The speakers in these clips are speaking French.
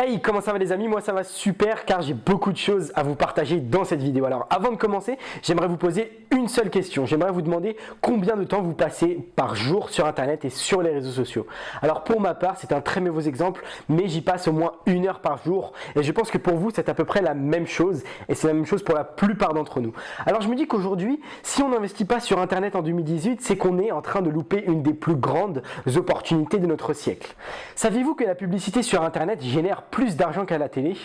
Hey, comment ça va les amis? Moi ça va super car j'ai beaucoup de choses à vous partager dans cette vidéo. Alors avant de commencer, j'aimerais vous poser une seule question. J'aimerais vous demander combien de temps vous passez par jour sur internet et sur les réseaux sociaux. Alors pour ma part, c'est un très mauvais exemple, mais j'y passe au moins 1 heure par jour et je pense que pour vous c'est à peu près la même chose et c'est la même chose pour la plupart d'entre nous. Alors je me dis qu'aujourd'hui, si on n'investit pas sur internet en 2018, c'est qu'on est en train de louper une des plus grandes opportunités de notre siècle. Saviez-vous que la publicité sur internet génère plus d'argent qu'à la télé?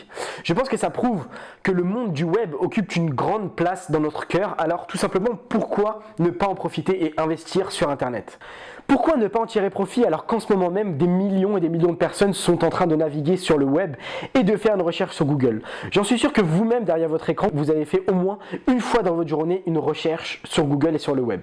Je pense que ça prouve que le monde du web occupe une grande place dans notre cœur. Alors tout simplement, pourquoi ne pas en profiter et investir sur internet? Pourquoi ne pas en tirer profit alors qu'en ce moment même des millions et des millions de personnes sont en train de naviguer sur le web et de faire une recherche sur Google? J'en suis sûr que vous-même derrière votre écran, vous avez fait au moins une fois dans votre journée une recherche sur Google et sur le web.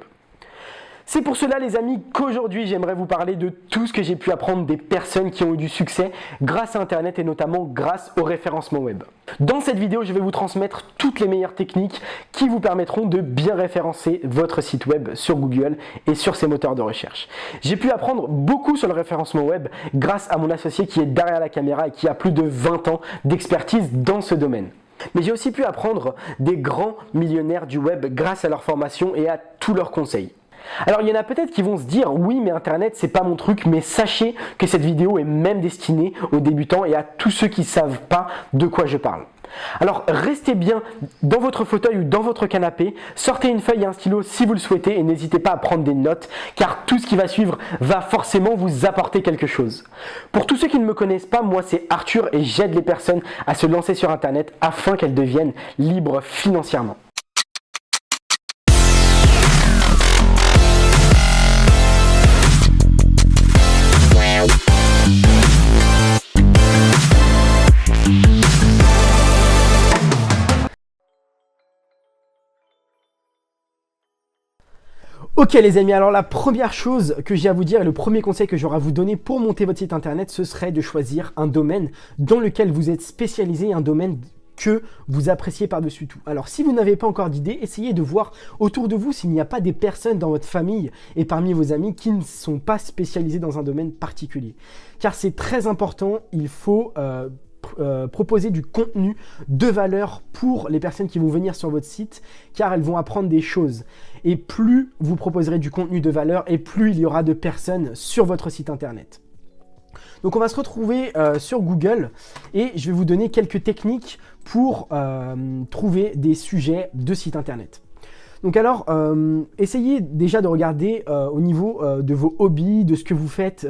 C'est pour cela les amis qu'aujourd'hui j'aimerais vous parler de tout ce que j'ai pu apprendre des personnes qui ont eu du succès grâce à internet et notamment grâce au référencement web. Dans cette vidéo je vais vous transmettre toutes les meilleures techniques qui vous permettront de bien référencer votre site web sur Google et sur ses moteurs de recherche. J'ai pu apprendre beaucoup sur le référencement web grâce à mon associé qui est derrière la caméra et qui a plus de 20 ans d'expertise dans ce domaine. Mais j'ai aussi pu apprendre des grands millionnaires du web grâce à leur formation et à tous leurs conseils. Alors il y en a peut-être qui vont se dire oui mais internet c'est pas mon truc, mais sachez que cette vidéo est même destinée aux débutants et à tous ceux qui ne savent pas de quoi je parle. Alors restez bien dans votre fauteuil ou dans votre canapé, sortez une feuille et un stylo si vous le souhaitez et n'hésitez pas à prendre des notes car tout ce qui va suivre va forcément vous apporter quelque chose. Pour tous ceux qui ne me connaissent pas, moi c'est Arthur et j'aide les personnes à se lancer sur internet afin qu'elles deviennent libres financièrement. Ok les amis, alors la première chose que j'ai à vous dire et le premier conseil que j'aurai à vous donner pour monter votre site internet, ce serait de choisir un domaine dans lequel vous êtes spécialisé, un domaine que vous appréciez par-dessus tout. Alors si vous n'avez pas encore d'idée, essayez de voir autour de vous s'il n'y a pas des personnes dans votre famille et parmi vos amis qui ne sont pas spécialisés dans un domaine particulier. Car c'est très important, il faut proposer du contenu de valeur pour les personnes qui vont venir sur votre site car elles vont apprendre des choses. Et plus vous proposerez du contenu de valeur et plus il y aura de personnes sur votre site internet. Donc on va se retrouver sur Google et je vais vous donner quelques techniques pour trouver des sujets de site internet. Donc alors, essayez déjà de regarder au niveau de vos hobbies, de ce que vous faites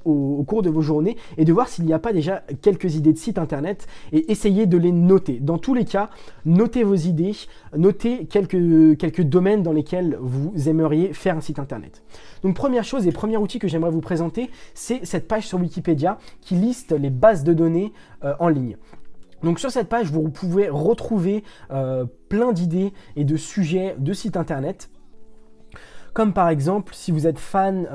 au cours de vos journées et de voir s'il n'y a pas déjà quelques idées de sites internet et essayez de les noter. Dans tous les cas, notez vos idées, notez quelques domaines dans lesquels vous aimeriez faire un site internet. Donc première chose et premier outil que j'aimerais vous présenter, c'est cette page sur Wikipédia qui liste les bases de données en ligne. Donc sur cette page, vous pouvez retrouver plein d'idées et de sujets de sites internet. Comme par exemple, si vous êtes fan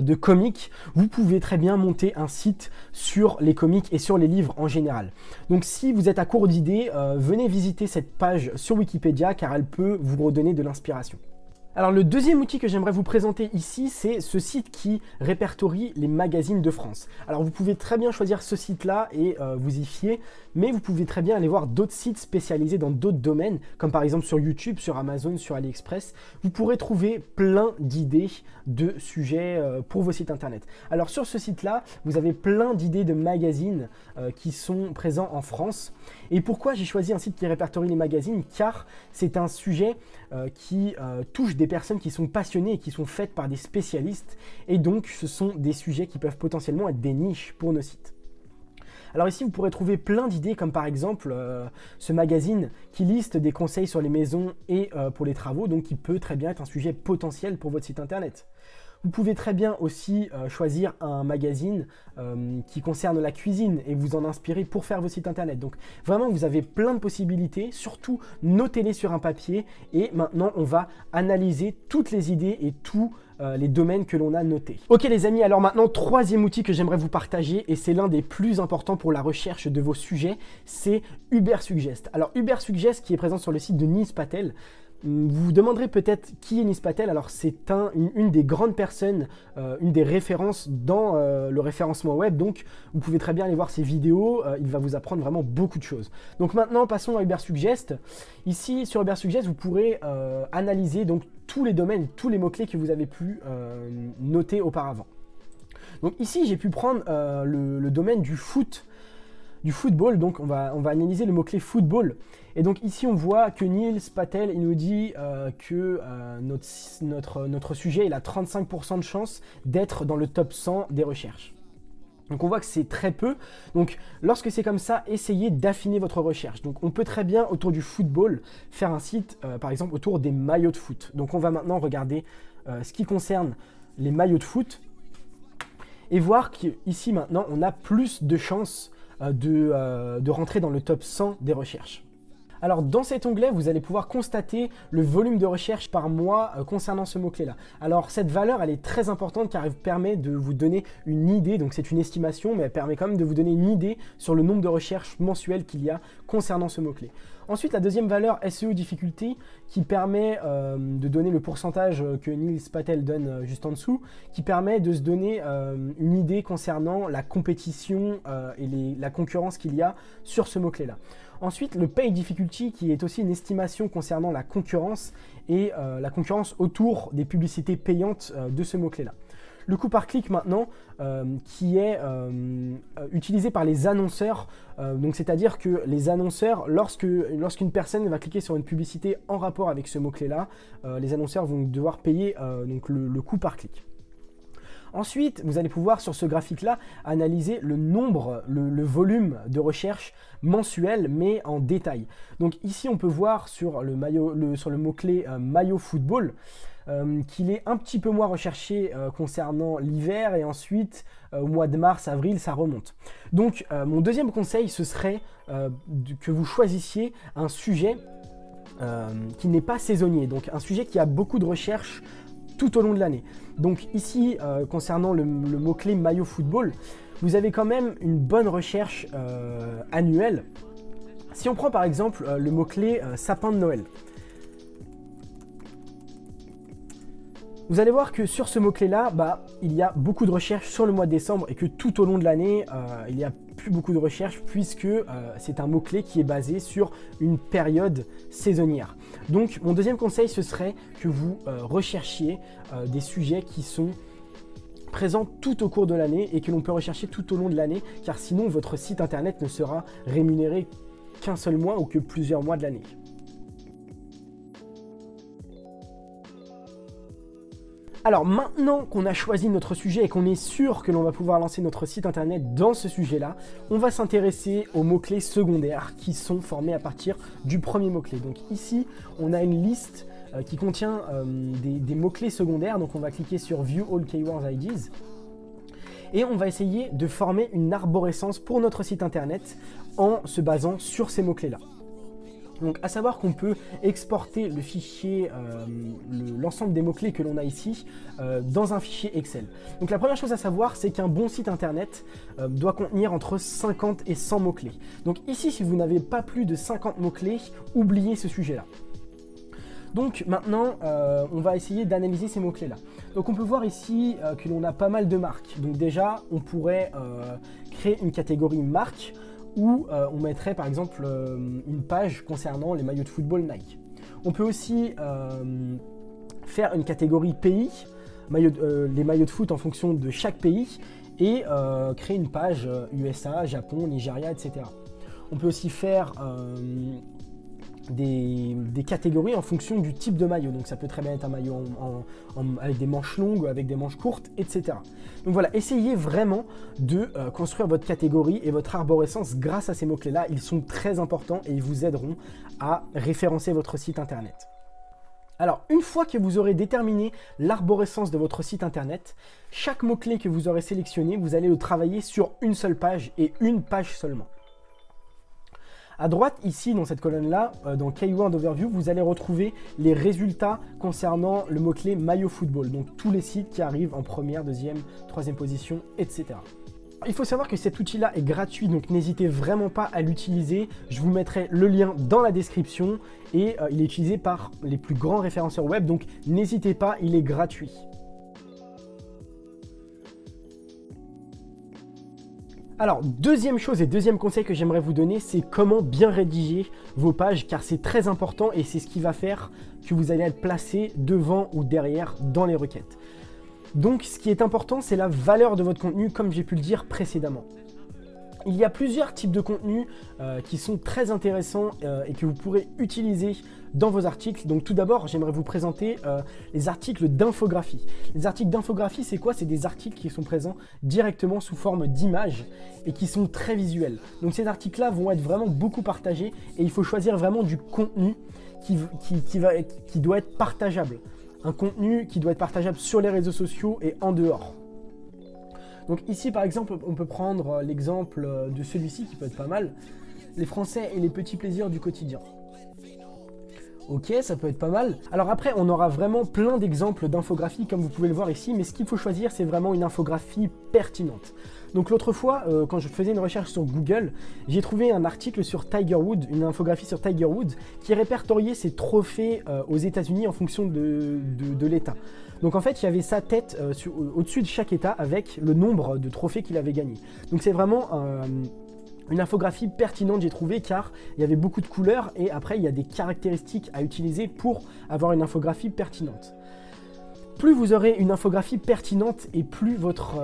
de comics, vous pouvez très bien monter un site sur les comics et sur les livres en général. Donc si vous êtes à court d'idées, venez visiter cette page sur Wikipédia car elle peut vous redonner de l'inspiration. Alors le deuxième outil que j'aimerais vous présenter ici, c'est ce site qui répertorie les magazines de France. Alors vous pouvez très bien choisir ce site-là et vous y fier, mais vous pouvez très bien aller voir d'autres sites spécialisés dans d'autres domaines, comme par exemple sur YouTube, sur Amazon, sur AliExpress. Vous pourrez trouver plein d'idées de sujets pour vos sites internet. Alors sur ce site-là, vous avez plein d'idées de magazines qui sont présents en France. Et pourquoi j'ai choisi un site qui répertorie les magazines? Car c'est un sujet qui touche des personnes qui sont passionnées et qui sont faites par des spécialistes et donc ce sont des sujets qui peuvent potentiellement être des niches pour nos sites. Alors ici vous pourrez trouver plein d'idées comme par exemple ce magazine qui liste des conseils sur les maisons et pour les travaux, donc qui peut très bien être un sujet potentiel pour votre site internet. Vous pouvez très bien aussi choisir un magazine qui concerne la cuisine et vous en inspirer pour faire vos sites internet. Donc vraiment, vous avez plein de possibilités, surtout notez-les sur un papier et maintenant on va analyser toutes les idées et tous les domaines que l'on a notés. Ok les amis, alors maintenant, troisième outil que j'aimerais vous partager et c'est l'un des plus importants pour la recherche de vos sujets, c'est Ubersuggest. Alors Ubersuggest qui est présent sur le site de Nils Patel, Vous vous demanderez peut-être qui est Nils Patel. Alors c'est une des grandes personnes, une des références dans le référencement web, donc vous pouvez très bien aller voir ses vidéos, il va vous apprendre vraiment beaucoup de choses. Donc maintenant passons à Ubersuggest. Ici sur Ubersuggest vous pourrez analyser donc tous les domaines, tous les mots-clés que vous avez pu noter auparavant. Donc ici j'ai pu prendre le domaine du football, donc on va analyser le mot-clé football. Et donc ici on voit que Nils Patel il nous dit que notre sujet il a 35% de chance d'être dans le top 100 des recherches. Donc on voit que c'est très peu. Donc lorsque c'est comme ça, essayez d'affiner votre recherche. Donc on peut très bien autour du football faire un site par exemple autour des maillots de foot. Donc on va maintenant regarder ce qui concerne les maillots de foot et voir qu'ici maintenant on a plus de chances de rentrer dans le top 100 des recherches. Alors dans cet onglet, vous allez pouvoir constater le volume de recherche par mois concernant ce mot-clé-là. Alors cette valeur, elle est très importante car elle permet de vous donner une idée, donc c'est une estimation, mais elle permet quand même de vous donner une idée sur le nombre de recherches mensuelles qu'il y a concernant ce mot-clé. Ensuite, la deuxième valeur, SEO difficulté, qui permet de donner le pourcentage que Nils Patel donne juste en dessous, qui permet de se donner une idée concernant la compétition et la concurrence qu'il y a sur ce mot-clé-là. Ensuite, le Page Difficulty, qui est aussi une estimation concernant la concurrence et la concurrence autour des publicités payantes de ce mot-clé-là. Le coût par clic maintenant, qui est utilisé par les annonceurs, donc c'est-à-dire que les annonceurs, lorsqu'une personne va cliquer sur une publicité en rapport avec ce mot-clé-là, les annonceurs vont devoir payer donc le coût par clic. Ensuite, vous allez pouvoir sur ce graphique-là analyser le nombre, le volume de recherche mensuel, mais en détail. Donc ici, on peut voir sur le mot-clé maillot football qu'il est un petit peu moins recherché concernant l'hiver et ensuite au mois de mars, avril, ça remonte. Donc mon deuxième conseil, ce serait que vous choisissiez un sujet qui n'est pas saisonnier, donc un sujet qui a beaucoup de recherches tout au long de l'année. Donc ici, concernant le mot-clé maillot football, vous avez quand même une bonne recherche annuelle. Si on prend par exemple le mot-clé sapin de Noël, vous allez voir que sur ce mot-clé-là, il y a beaucoup de recherches sur le mois de décembre et que tout au long de l'année, il n'y a plus beaucoup de recherches puisque c'est un mot-clé qui est basé sur une période saisonnière. Donc mon deuxième conseil, ce serait que vous recherchiez des sujets qui sont présents tout au cours de l'année et que l'on peut rechercher tout au long de l'année, car sinon votre site internet ne sera rémunéré qu'un seul mois ou que plusieurs mois de l'année. Alors maintenant qu'on a choisi notre sujet et qu'on est sûr que l'on va pouvoir lancer notre site internet dans ce sujet-là, on va s'intéresser aux mots-clés secondaires qui sont formés à partir du premier mot-clé. Donc ici, on a une liste qui contient des mots-clés secondaires. Donc on va cliquer sur View All Keywords IDs et on va essayer de former une arborescence pour notre site internet en se basant sur ces mots-clés-là. Donc à savoir qu'on peut exporter le fichier, l'ensemble des mots-clés que l'on a ici dans un fichier Excel. Donc la première chose à savoir, c'est qu'un bon site internet doit contenir entre 50 et 100 mots-clés. Donc ici, si vous n'avez pas plus de 50 mots-clés, oubliez ce sujet-là. Donc maintenant, on va essayer d'analyser ces mots-clés-là. Donc on peut voir ici que l'on a pas mal de marques. Donc déjà, on pourrait créer une catégorie marque où on mettrait par exemple une page concernant les maillots de football Nike. On peut aussi faire une catégorie pays, les maillots de foot en fonction de chaque pays, et créer une page USA, Japon, Nigeria, etc. On peut aussi faire des catégories en fonction du type de maillot. Donc ça peut très bien être un maillot avec des manches longues, avec des manches courtes, etc. Donc voilà, essayez vraiment de construire votre catégorie et votre arborescence grâce à ces mots-clés-là. Ils sont très importants et ils vous aideront à référencer votre site internet. Alors, une fois que vous aurez déterminé l'arborescence de votre site internet, chaque mot-clé que vous aurez sélectionné, vous allez le travailler sur une seule page et une page seulement. À droite, ici, dans cette colonne-là, dans Keyword Overview, vous allez retrouver les résultats concernant le mot-clé maillot football. Donc tous les sites qui arrivent en première, deuxième, troisième position, etc. Il faut savoir que cet outil-là est gratuit, donc n'hésitez vraiment pas à l'utiliser. Je vous mettrai le lien dans la description et il est utilisé par les plus grands référenceurs web, donc n'hésitez pas, il est gratuit. Alors, deuxième chose et deuxième conseil que j'aimerais vous donner, c'est comment bien rédiger vos pages, car c'est très important et c'est ce qui va faire que vous allez être placé devant ou derrière dans les requêtes. Donc, ce qui est important, c'est la valeur de votre contenu, comme j'ai pu le dire précédemment. Il y a plusieurs types de contenus qui sont très intéressants et que vous pourrez utiliser dans vos articles. Donc tout d'abord, j'aimerais vous présenter les articles d'infographie. Les articles d'infographie, c'est quoi? C'est des articles qui sont présents directement sous forme d'images et qui sont très visuels. Donc ces articles-là vont être vraiment beaucoup partagés et il faut choisir vraiment du contenu qui doit être partageable. Un contenu qui doit être partageable sur les réseaux sociaux et en dehors. Donc ici par exemple, on peut prendre l'exemple de celui-ci qui peut être pas mal. Les Français et les petits plaisirs du quotidien. Ok, ça peut être pas mal. Alors après, on aura vraiment plein d'exemples d'infographies comme vous pouvez le voir ici, mais ce qu'il faut choisir, c'est vraiment une infographie pertinente. Donc l'autre fois, quand je faisais une recherche sur Google, j'ai trouvé un article sur Tiger Woods, une infographie sur Tiger Woods, qui répertoriait ses trophées aux États-Unis en fonction de l'État. Donc en fait, il y avait sa tête au-dessus de chaque État avec le nombre de trophées qu'il avait gagné. Donc c'est vraiment une infographie pertinente, j'ai trouvé, car il y avait beaucoup de couleurs et après il y a des caractéristiques à utiliser pour avoir une infographie pertinente. Plus vous aurez une infographie pertinente et plus votre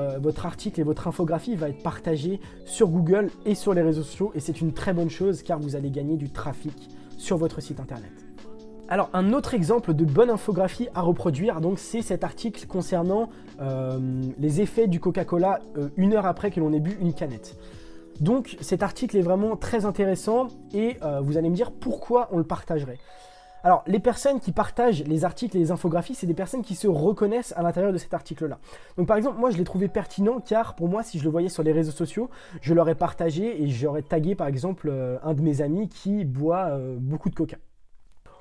article et votre infographie va être partagé sur Google et sur les réseaux sociaux, et c'est une très bonne chose car vous allez gagner du trafic sur votre site internet. Alors un autre exemple de bonne infographie à reproduire, donc c'est cet article concernant les effets du Coca-Cola 1 heure après que l'on ait bu une canette. Donc cet article est vraiment très intéressant et vous allez me dire pourquoi on le partagerait. Alors les personnes qui partagent les articles et les infographies, c'est des personnes qui se reconnaissent à l'intérieur de cet article-là. Donc par exemple, moi je l'ai trouvé pertinent car pour moi, si je le voyais sur les réseaux sociaux, je l'aurais partagé et j'aurais tagué par exemple un de mes amis qui boit beaucoup de coca.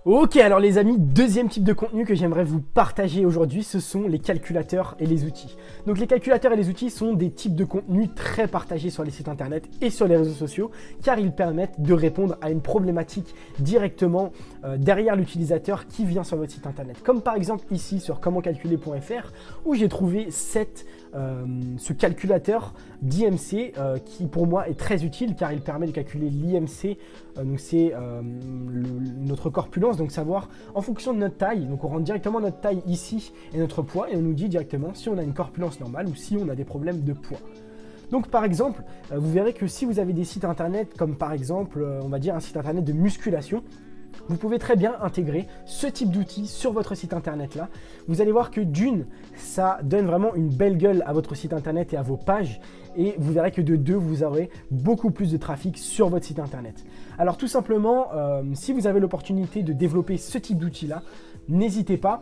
Ok, alors les amis, deuxième type de contenu que j'aimerais vous partager aujourd'hui, ce sont les calculateurs et les outils. Donc les calculateurs et les outils sont des types de contenus très partagés sur les sites internet et sur les réseaux sociaux, car ils permettent de répondre à une problématique directement derrière l'utilisateur qui vient sur votre site internet. Comme par exemple ici sur commentcalculer.fr où j'ai trouvé ce calculateur d'IMC qui pour moi est très utile car il permet de calculer l'IMC, donc c'est notre corpulence, donc savoir en fonction de notre taille, donc on rentre directement notre taille ici et notre poids et on nous dit directement si on a une corpulence normale ou si on a des problèmes de poids. Donc par exemple, vous verrez que si vous avez des sites internet comme par exemple, on va dire un site internet de musculation, vous pouvez très bien intégrer ce type d'outil sur votre site internet là. Vous allez voir que d'une, ça donne vraiment une belle gueule à votre site internet et à vos pages. Et vous verrez que de deux, vous aurez beaucoup plus de trafic sur votre site internet. Alors tout simplement, si vous avez l'opportunité de développer ce type d'outil là, n'hésitez pas.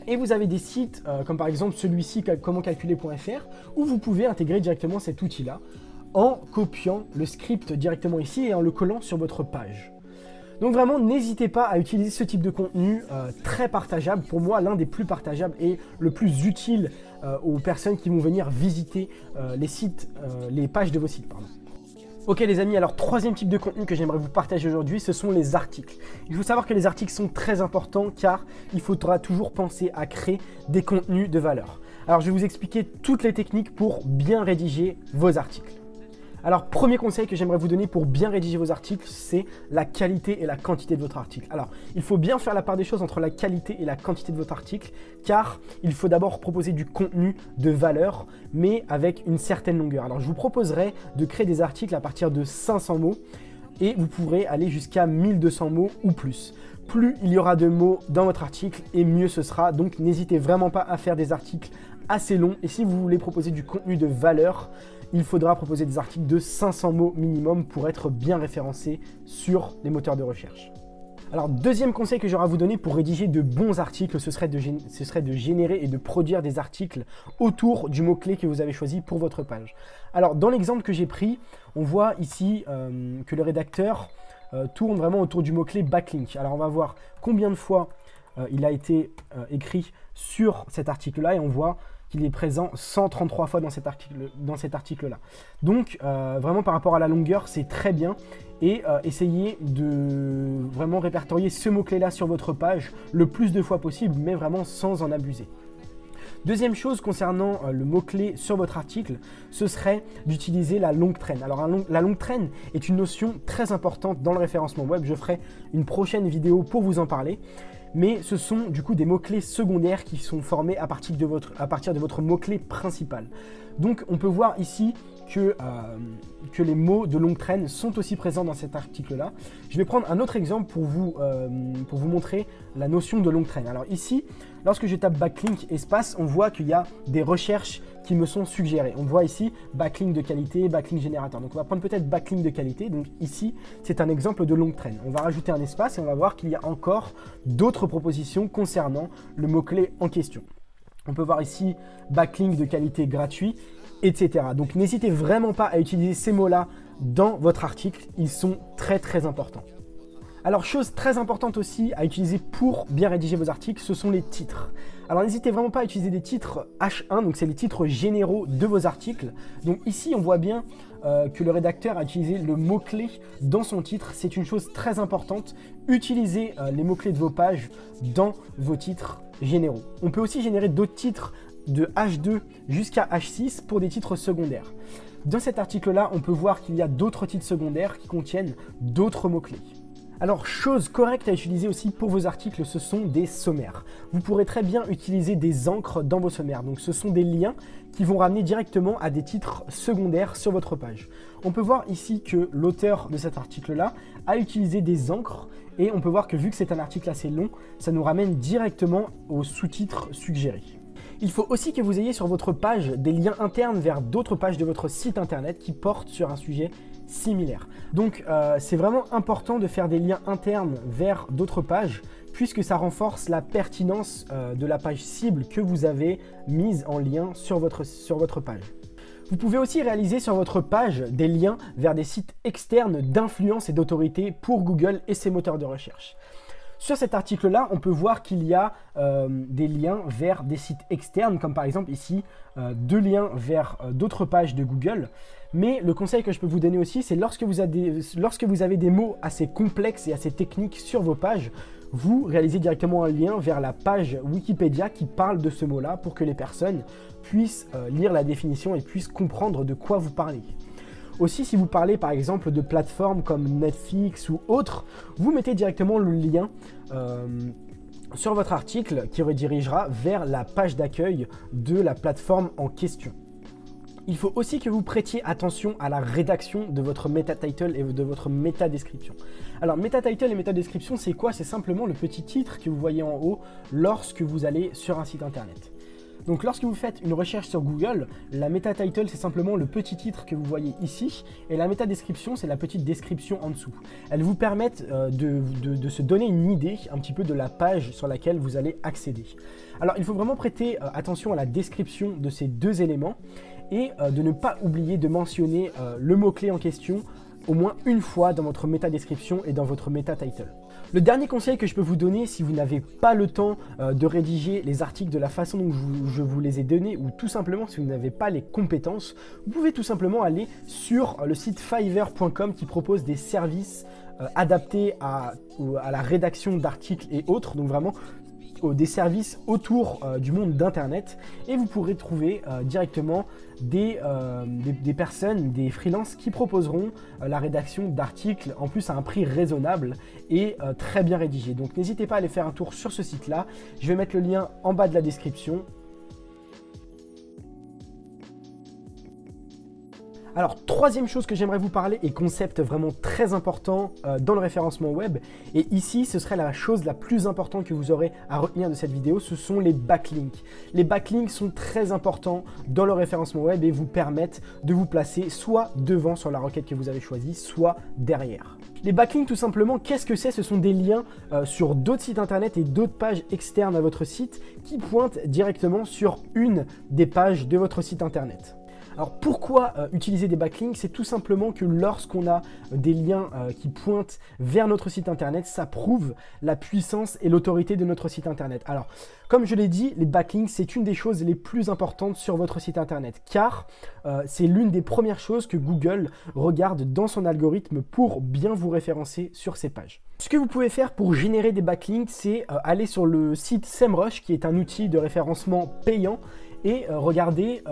Et vous avez des sites comme par exemple celui-ci, commentcalculer.fr, où vous pouvez intégrer directement cet outil là en copiant le script directement ici et en le collant sur votre page. Donc vraiment, n'hésitez pas à utiliser ce type de contenu très partageable. Pour moi, l'un des plus partageables et le plus utile aux personnes qui vont venir visiter les pages de vos sites. Pardon. Ok les amis, alors troisième type de contenu que j'aimerais vous partager aujourd'hui, ce sont les articles. Il faut savoir que les articles sont très importants car il faudra toujours penser à créer des contenus de valeur. Alors je vais vous expliquer toutes les techniques pour bien rédiger vos articles. Alors, premier conseil que j'aimerais vous donner pour bien rédiger vos articles, c'est la qualité et la quantité de votre article. Alors, il faut bien faire la part des choses entre la qualité et la quantité de votre article, car il faut d'abord proposer du contenu de valeur, mais avec une certaine longueur. Alors, je vous proposerai de créer des articles à partir de 500 mots, et vous pourrez aller jusqu'à 1200 mots ou plus. Plus il y aura de mots dans votre article, et mieux ce sera. Donc, n'hésitez vraiment pas à faire des articles assez longs, et si vous voulez proposer du contenu de valeur, il faudra proposer des articles de 500 mots minimum pour être bien référencé sur les moteurs de recherche. Alors, deuxième conseil que j'aurai à vous donner pour rédiger de bons articles, ce serait de générer et de produire des articles autour du mot-clé que vous avez choisi pour votre page. Alors, dans l'exemple que j'ai pris, on voit ici que le rédacteur tourne vraiment autour du mot-clé backlink. Alors, on va voir combien de fois il a été écrit sur cet article-là et on voit qu'il est présent 133 fois dans cet article-là. Donc, vraiment par rapport à la longueur, c'est très bien. Et essayez de vraiment répertorier ce mot-clé-là sur votre page le plus de fois possible, mais vraiment sans en abuser. Deuxième chose concernant le mot-clé sur votre article, ce serait d'utiliser la longue traîne. Alors la longue traîne est une notion très importante dans le référencement web. Je ferai une prochaine vidéo pour vous en parler. Mais ce sont du coup des mots-clés secondaires qui sont formés à partir de votre mot-clé principal. Donc on peut voir ici que les mots de longue traîne sont aussi présents dans cet article-là. Je vais prendre un autre exemple pour vous montrer la notion de longue traîne. Alors ici, lorsque je tape backlink espace, on voit qu'il y a des recherches qui me sont suggérées. On voit ici backlink de qualité, backlink générateur. Donc on va prendre peut-être backlink de qualité. Donc ici, c'est un exemple de longue traîne. On va rajouter un espace et on va voir qu'il y a encore d'autres propositions concernant le mot-clé en question. On peut voir ici backlink de qualité gratuit, etc. Donc n'hésitez vraiment pas à utiliser ces mots-là dans votre article, ils sont très très importants. Alors chose très importante aussi à utiliser pour bien rédiger vos articles, ce sont les titres. Alors n'hésitez vraiment pas à utiliser des titres H1, donc c'est les titres généraux de vos articles. Donc ici on voit bien que le rédacteur a utilisé le mot-clé dans son titre, c'est une chose très importante. Utilisez les mots-clés de vos pages dans vos titres généraux. On peut aussi générer d'autres titres de H2 jusqu'à H6 pour des titres secondaires. Dans cet article-là, on peut voir qu'il y a d'autres titres secondaires qui contiennent d'autres mots-clés. Alors, chose correcte à utiliser aussi pour vos articles, ce sont des sommaires. Vous pourrez très bien utiliser des encres dans vos sommaires. Donc, ce sont des liens qui vont ramener directement à des titres secondaires sur votre page. On peut voir ici que l'auteur de cet article-là a utilisé des encres et on peut voir que vu que c'est un article assez long, ça nous ramène directement aux sous-titres suggérés. Il faut aussi que vous ayez sur votre page des liens internes vers d'autres pages de votre site internet qui portent sur un sujet similaire. Donc c'est vraiment important de faire des liens internes vers d'autres pages puisque ça renforce la pertinence de la page cible que vous avez mise en lien sur votre page. Vous pouvez aussi réaliser sur votre page des liens vers des sites externes d'influence et d'autorité pour Google et ses moteurs de recherche. Sur cet article-là, on peut voir qu'il y a des liens vers des sites externes, comme par exemple ici, 2 liens vers d'autres pages de Google. Mais le conseil que je peux vous donner aussi, c'est lorsque vous avez des mots assez complexes et assez techniques sur vos pages, vous réalisez directement un lien vers la page Wikipédia qui parle de ce mot-là pour que les personnes puissent lire la définition et puissent comprendre de quoi vous parlez. Aussi, si vous parlez par exemple de plateformes comme Netflix ou autres, vous mettez directement le lien sur votre article qui redirigera vers la page d'accueil de la plateforme en question. Il faut aussi que vous prêtiez attention à la rédaction de votre meta title et de votre meta description. Alors meta title et meta description, c'est quoi? C'est simplement le petit titre que vous voyez en haut lorsque vous allez sur un site internet. Donc lorsque vous faites une recherche sur Google, la meta title c'est simplement le petit titre que vous voyez ici et la meta description c'est la petite description en dessous. Elles vous permettent de se donner une idée un petit peu de la page sur laquelle vous allez accéder. Alors il faut vraiment prêter attention à la description de ces deux éléments et de ne pas oublier de mentionner le mot-clé en question au moins une fois dans votre meta description et dans votre meta title. Le dernier conseil que je peux vous donner si vous n'avez pas le temps de rédiger les articles de la façon dont je vous les ai donnés ou tout simplement si vous n'avez pas les compétences, vous pouvez tout simplement aller sur le site fiverr.com qui propose des services adaptés à la rédaction d'articles et autres, donc vraiment des services autour du monde d'internet et vous pourrez trouver directement des personnes, des freelances qui proposeront la rédaction d'articles en plus à un prix raisonnable et très bien rédigé. Donc n'hésitez pas à aller faire un tour sur ce site là, je vais mettre le lien en bas de la description. Alors, troisième chose que j'aimerais vous parler et concept vraiment très important dans le référencement web, et ici ce serait la chose la plus importante que vous aurez à retenir de cette vidéo, ce sont les backlinks. Les backlinks sont très importants dans le référencement web et vous permettent de vous placer soit devant sur la requête que vous avez choisie, soit derrière. Les backlinks tout simplement, qu'est-ce que c'est? Ce sont des liens sur d'autres sites internet et d'autres pages externes à votre site qui pointent directement sur une des pages de votre site internet. Alors pourquoi utiliser des backlinks? C'est tout simplement que lorsqu'on a des liens qui pointent vers notre site internet, ça prouve la puissance et l'autorité de notre site internet. Alors, comme je l'ai dit, les backlinks, c'est une des choses les plus importantes sur votre site internet, car c'est l'une des premières choses que Google regarde dans son algorithme pour bien vous référencer sur ses pages. Ce que vous pouvez faire pour générer des backlinks, c'est aller sur le site SEMrush, qui est un outil de référencement payant, et regarder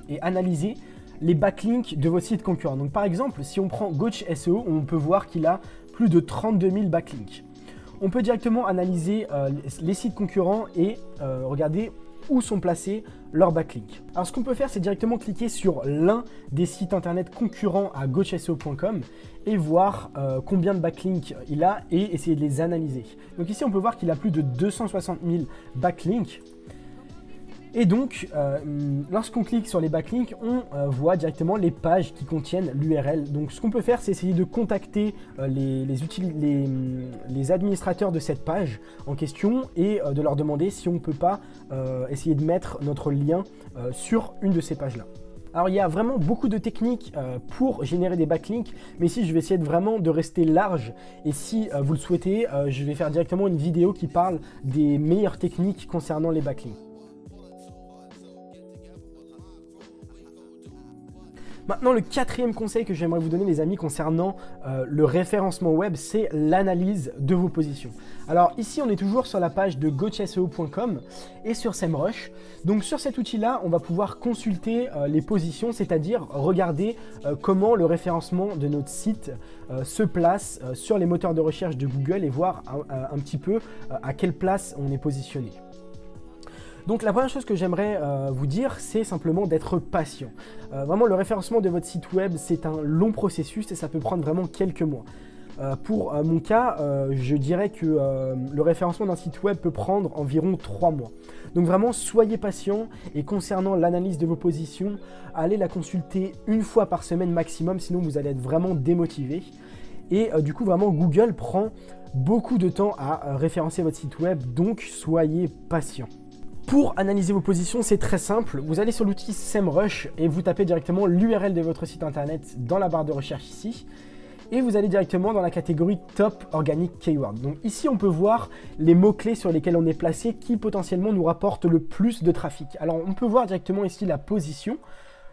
et analyser les backlinks de vos sites concurrents. Donc par exemple, si on prend Gauche SEO, on peut voir qu'il a plus de 32 000 backlinks. On peut directement analyser les sites concurrents et regarder où sont placés leurs backlinks. Alors ce qu'on peut faire, c'est directement cliquer sur l'un des sites internet concurrents à gaucheseo.com et voir combien de backlinks il a et essayer de les analyser. Donc ici, on peut voir qu'il a plus de 260 000 backlinks. Et donc, lorsqu'on clique sur les backlinks, on voit directement les pages qui contiennent l'URL. Donc, ce qu'on peut faire, c'est essayer de contacter les administrateurs de cette page en question et de leur demander si on ne peut pas essayer de mettre notre lien sur une de ces pages-là. Alors, il y a vraiment beaucoup de techniques pour générer des backlinks, mais ici, je vais essayer vraiment de rester large. Et si vous le souhaitez, je vais faire directement une vidéo qui parle des meilleures techniques concernant les backlinks. Maintenant, le quatrième conseil que j'aimerais vous donner, les amis, concernant le référencement web, c'est l'analyse de vos positions. Alors ici, on est toujours sur la page de gaucheseo.com et sur SEMrush. Donc sur cet outil-là, on va pouvoir consulter les positions, c'est-à-dire regarder comment le référencement de notre site se place sur les moteurs de recherche de Google et voir un petit peu à quelle place on est positionné. Donc la première chose que j'aimerais vous dire, c'est simplement d'être patient. Vraiment, le référencement de votre site web, c'est un long processus et ça peut prendre vraiment quelques mois. Pour mon cas, je dirais que le référencement d'un site web peut prendre environ 3 mois. Donc vraiment, soyez patient et concernant l'analyse de vos positions, allez la consulter une fois par semaine maximum, sinon vous allez être vraiment démotivé. Et du coup, vraiment, Google prend beaucoup de temps à référencer votre site web, donc soyez patient. Pour analyser vos positions, c'est très simple. Vous allez sur l'outil SEMrush et vous tapez directement l'URL de votre site internet dans la barre de recherche ici. Et vous allez directement dans la catégorie Top Organic Keyword. Donc ici, on peut voir les mots-clés sur lesquels on est placé qui potentiellement nous rapportent le plus de trafic. Alors, on peut voir directement ici la position.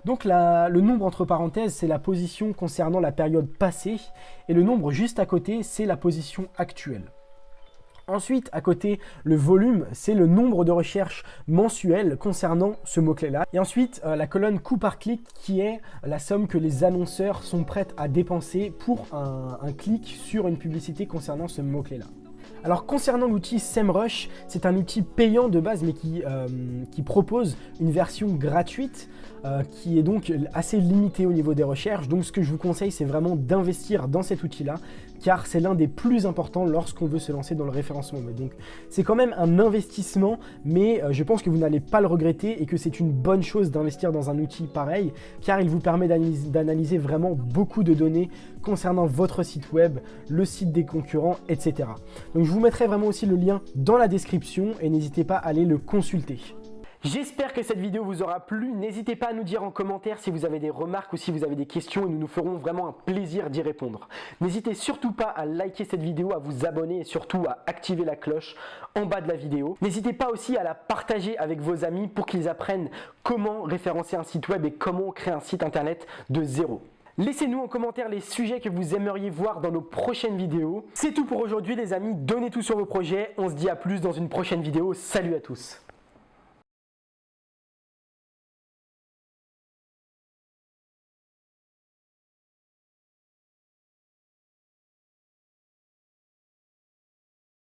Donc le nombre entre parenthèses, c'est la position concernant la période passée. Et le nombre juste à côté, c'est la position actuelle. Ensuite, à côté, le volume, c'est le nombre de recherches mensuelles concernant ce mot-clé-là. Et ensuite, la colonne coût par clic qui est la somme que les annonceurs sont prêts à dépenser pour un clic sur une publicité concernant ce mot-clé-là. Alors concernant l'outil SEMrush, c'est un outil payant de base mais qui propose une version gratuite qui est donc assez limitée au niveau des recherches. Donc ce que je vous conseille, c'est vraiment d'investir dans cet outil-là car c'est l'un des plus importants lorsqu'on veut se lancer dans le référencement web. Donc c'est quand même un investissement, mais je pense que vous n'allez pas le regretter et que c'est une bonne chose d'investir dans un outil pareil car il vous permet d'analyser vraiment beaucoup de données concernant votre site web, le site des concurrents, etc. Donc je vous mettrai vraiment aussi le lien dans la description et n'hésitez pas à aller le consulter. J'espère que cette vidéo vous aura plu. N'hésitez pas à nous dire en commentaire si vous avez des remarques ou si vous avez des questions et nous nous ferons vraiment un plaisir d'y répondre. N'hésitez surtout pas à liker cette vidéo, à vous abonner et surtout à activer la cloche en bas de la vidéo. N'hésitez pas aussi à la partager avec vos amis pour qu'ils apprennent comment référencer un site web et comment créer un site internet de zéro. Laissez-nous en commentaire les sujets que vous aimeriez voir dans nos prochaines vidéos. C'est tout pour aujourd'hui les amis, donnez tout sur vos projets. On se dit à plus dans une prochaine vidéo. Salut à tous!